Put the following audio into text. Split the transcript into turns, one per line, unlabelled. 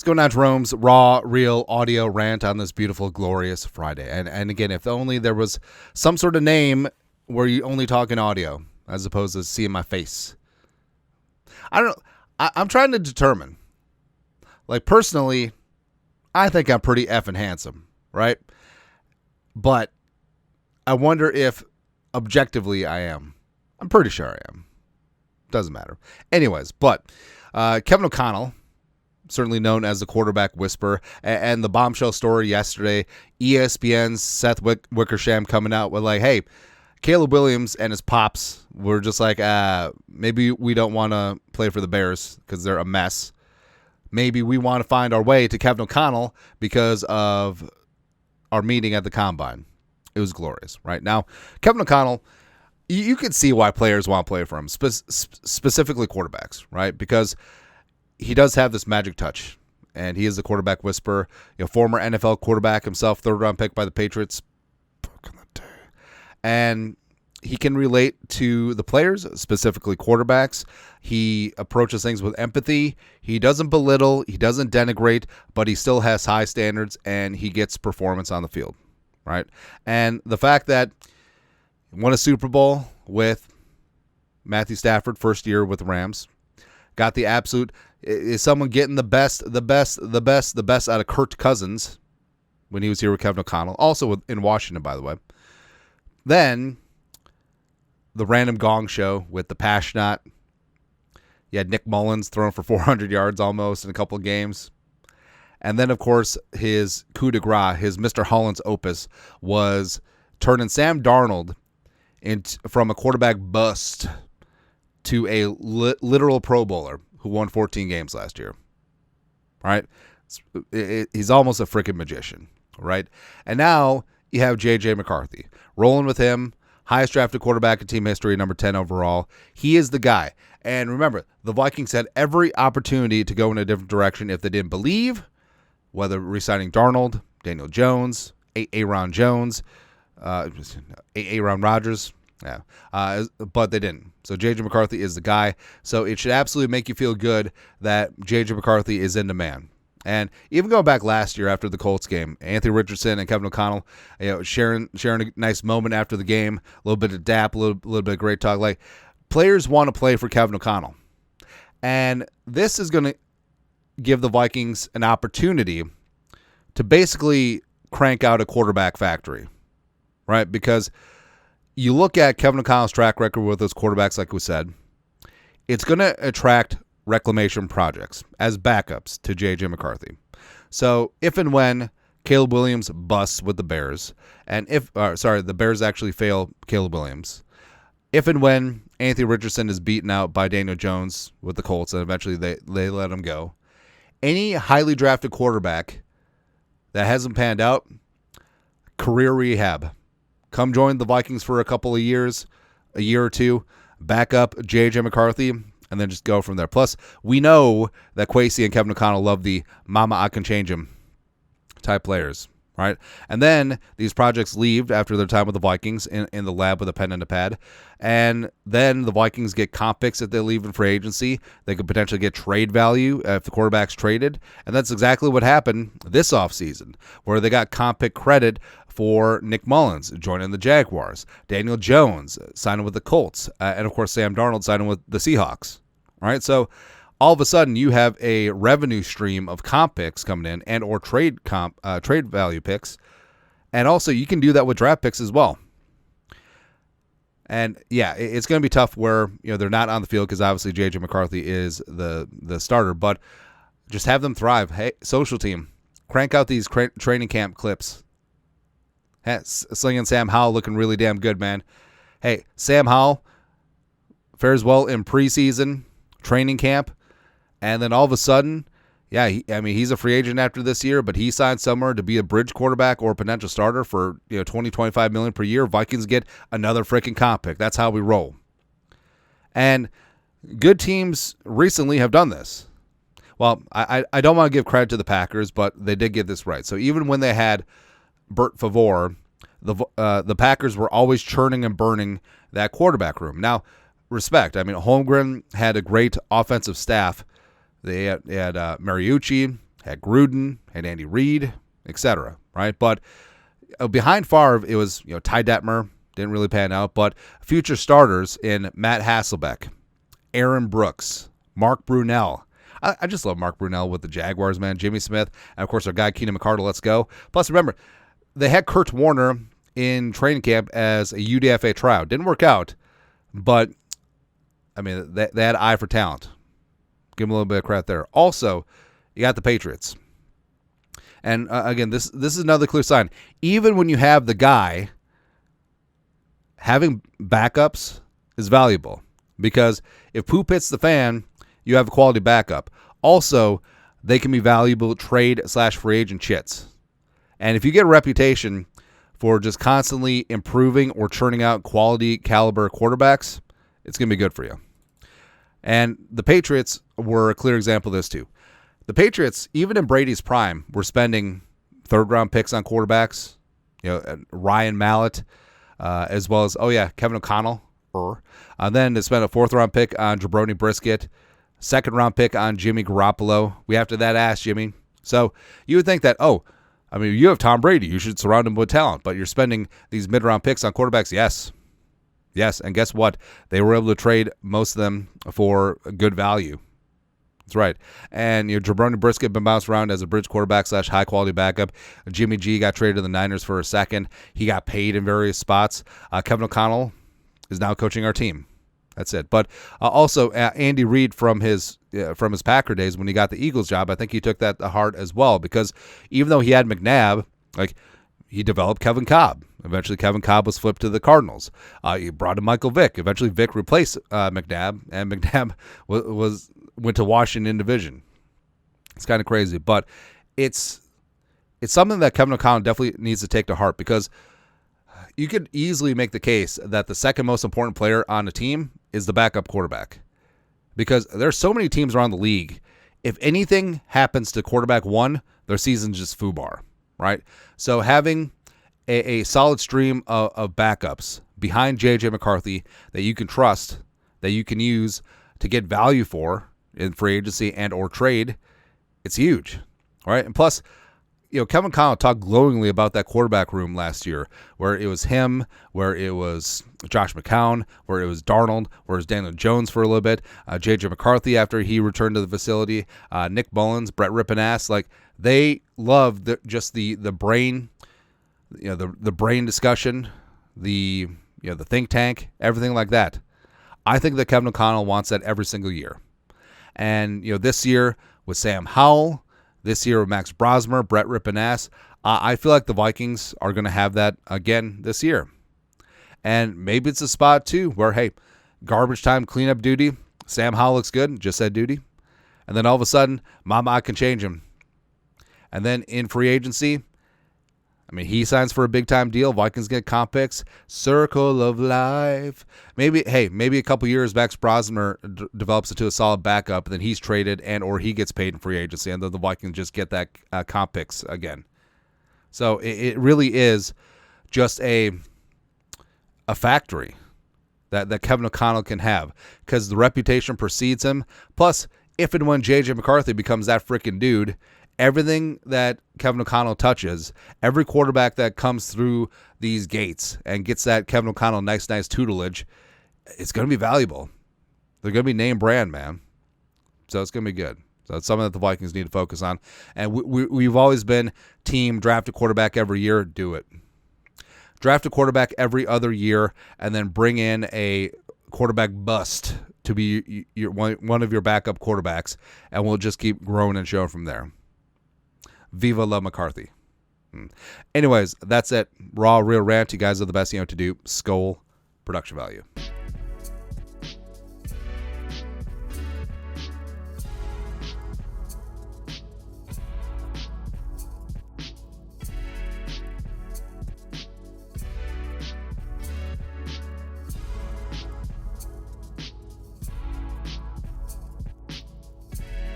Let's go now to Jerome's raw, real audio rant on this beautiful, glorious Friday. And again, if only there was some sort of name where you only talk in audio as opposed to seeing my face. I don't know. I'm trying to determine. Like, personally, I think I'm pretty effing handsome, right? But I wonder if objectively I am. I'm pretty sure I am. Doesn't matter. Anyways, but Kevin O'Connell, certainly known as the quarterback whisperer, and the bombshell story yesterday, ESPN's Seth Wickersham coming out with like, hey, Caleb Williams and his pops were just like, maybe we don't want to play for the Bears because they're a mess. Maybe we want to find our way to Kevin O'Connell because of our meeting at the Combine. It was glorious, right? Now, Kevin O'Connell, you can see why players want to play for him, specifically quarterbacks, right? Because he does have this magic touch, and he is the quarterback whisperer. Former NFL quarterback himself, third-round pick by the Patriots. And he can relate to the players, specifically quarterbacks. He approaches things with empathy. He doesn't belittle. He doesn't denigrate, but he still has high standards, and he gets performance on the field, right? And the fact that he won a Super Bowl with Matthew Stafford, first year with the Rams, got the absolute, is someone getting the best out of Kirk Cousins when he was here with Kevin O'Connell, also in Washington, by the way. Then the random gong show with the Passionate. You had Nick Mullins throwing for 400 yards almost in a couple of games. And then, of course, his coup de grace, his Mr. Holland's opus, was turning Sam Darnold from a quarterback bust to a literal Pro Bowler who won 14 games last year. Right? He's almost a freaking magician. Right? And now you have J.J. McCarthy. Rolling with him, highest drafted quarterback in team history, number 10 overall. He is the guy. And remember, the Vikings had every opportunity to go in a different direction if they didn't believe, whether re-signing Darnold, Daniel Jones, Aaron Jones, Aaron Rodgers. Yeah, but they didn't. So J.J. McCarthy is the guy. So it should absolutely make you feel good that J.J. McCarthy is in demand. And even going back last year after the Colts game, Anthony Richardson and Kevin O'Connell, sharing a nice moment after the game, a little bit of dap, a little bit of great talk. Like, players want to play for Kevin O'Connell, and this is going to give the Vikings an opportunity to basically crank out a quarterback factory, right? Because you look at Kevin O'Connell's track record with those quarterbacks, like we said, it's going to attract reclamation projects as backups to J.J. McCarthy. So if and when Caleb Williams busts with the Bears, and the Bears actually fail Caleb Williams, if and when Anthony Richardson is beaten out by Daniel Jones with the Colts, and eventually they let him go, any highly drafted quarterback that hasn't panned out, career rehab. Come join the Vikings for a couple of years, a year or two, back up J.J. McCarthy, and then just go from there. Plus, we know that Kwesi and Kevin O'Connell love the mama, I can change him type players, right? And then these projects leave after their time with the Vikings in the lab with a pen and a pad. And then the Vikings get comp picks if they leave in free agency. They could potentially get trade value if the quarterback's traded. And that's exactly what happened this offseason, where they got comp pick credit for Nick Mullins joining the Jaguars, Daniel Jones signing with the Colts, and of course Sam Darnold signing with the Seahawks. Right, so all of a sudden you have a revenue stream of comp picks coming in and or trade value picks, and also you can do that with draft picks as well. And yeah, it's going to be tough where they're not on the field because obviously J.J. McCarthy is the starter, but just have them thrive. Hey, social team, crank out these training camp clips. Hey, Slinging Sam Howell looking really damn good, man. Hey, Sam Howell fares well in preseason, training camp, and then all of a sudden, yeah, he's a free agent after this year, but he signed somewhere to be a bridge quarterback or a potential starter for $20-25 million per year. Vikings get another freaking comp pick. That's how we roll. And good teams recently have done this. Well, I don't want to give credit to the Packers, but they did get this right. So even when they had Bert Favre, the Packers were always churning and burning that quarterback room. Now, respect. I mean, Holmgren had a great offensive staff. They had Mariucci, had Gruden, had Andy Reid, etc. Right, but behind Favre, it was Ty Detmer, didn't really pan out, but future starters in Matt Hasselbeck, Aaron Brooks, Mark Brunell. I just love Mark Brunell with the Jaguars, man. Jimmy Smith, and of course our guy Keenan McCarthy. Let's go. Plus, remember, they had Kurt Warner in training camp as a UDFA tryout. Didn't work out, but I mean they had eye for talent. Give them a little bit of credit there. Also, you got the Patriots, and again, this is another clear sign. Even when you have the guy, having backups is valuable because if poop hits the fan, you have a quality backup. Also, they can be valuable trade/free agent chits. And if you get a reputation for just constantly improving or churning out quality caliber quarterbacks, it's going to be good for you. And the Patriots were a clear example of this too. The Patriots, even in Brady's prime, were spending third-round picks on quarterbacks. Ryan Mallett, as well as, Kevin O'Connell. Then they spent a fourth-round pick on Jabroni Brisket. Second-round pick on Jimmy Garoppolo. We have to that ass, Jimmy. So you would think that, you have Tom Brady. You should surround him with talent. But you're spending these mid-round picks on quarterbacks? Yes. And guess what? They were able to trade most of them for good value. That's right. And Jabroni Brisket been bounced around as a bridge quarterback / high-quality backup. Jimmy G got traded to the Niners for a second. He got paid in various spots. Kevin O'Connell is now coaching our team. That's it. But also Andy Reid from his Packer days when he got the Eagles job, I think he took that to heart as well because even though he had McNabb, he developed Kevin Cobb. Eventually, Kevin Cobb was flipped to the Cardinals. He brought in Michael Vick. Eventually, Vick replaced McNabb, and McNabb went to Washington division. It's kind of crazy, but it's something that Kevin O'Connell definitely needs to take to heart because you could easily make the case that the second most important player on a team is the backup quarterback because there's so many teams around the league. If anything happens to quarterback one, their season's just foobar, right? So having a solid stream of backups behind J.J. McCarthy that you can trust, that you can use to get value for in free agency and or trade, it's huge, right? And plus, Kevin O'Connell talked glowingly about that quarterback room last year, where it was him, where it was Josh McCown, where it was Darnold, where it was Daniel Jones for a little bit, J.J. McCarthy after he returned to the facility, Nick Mullins, Brett Rippin-Ass. They love the brain, the brain discussion, the think tank, everything like that. I think that Kevin O'Connell wants that every single year. And this year with Sam Howell, this year with Max Brosmer, Brett Rippin-Ass, I feel like the Vikings are going to have that again this year. And maybe it's a spot, too, where, hey, garbage time cleanup duty, Sam Howell looks good, just said duty. And then all of a sudden, I can change him. And then in free agency, he signs for a big-time deal. Vikings get comp picks. Circle of life. Maybe a couple years, Max Brosmer develops into a solid backup, and then he's traded and or he gets paid in free agency, and then the Vikings just get that comp picks again. So it really is just a factory that Kevin O'Connell can have because the reputation precedes him. Plus, if and when J.J. McCarthy becomes that freaking dude, everything that Kevin O'Connell touches, every quarterback that comes through these gates and gets that Kevin O'Connell nice tutelage, it's going to be valuable. They're going to be name brand, man. So it's going to be good. So it's something that the Vikings need to focus on. And we've always been team draft a quarterback every year. Do it. Draft a quarterback every other year and then bring in a quarterback bust to be one of your backup quarterbacks, and we'll just keep growing and showing from there. Viva la McCarthy. Anyways, that's it. Raw, real rant. You guys are the best to do. Skol. Production value.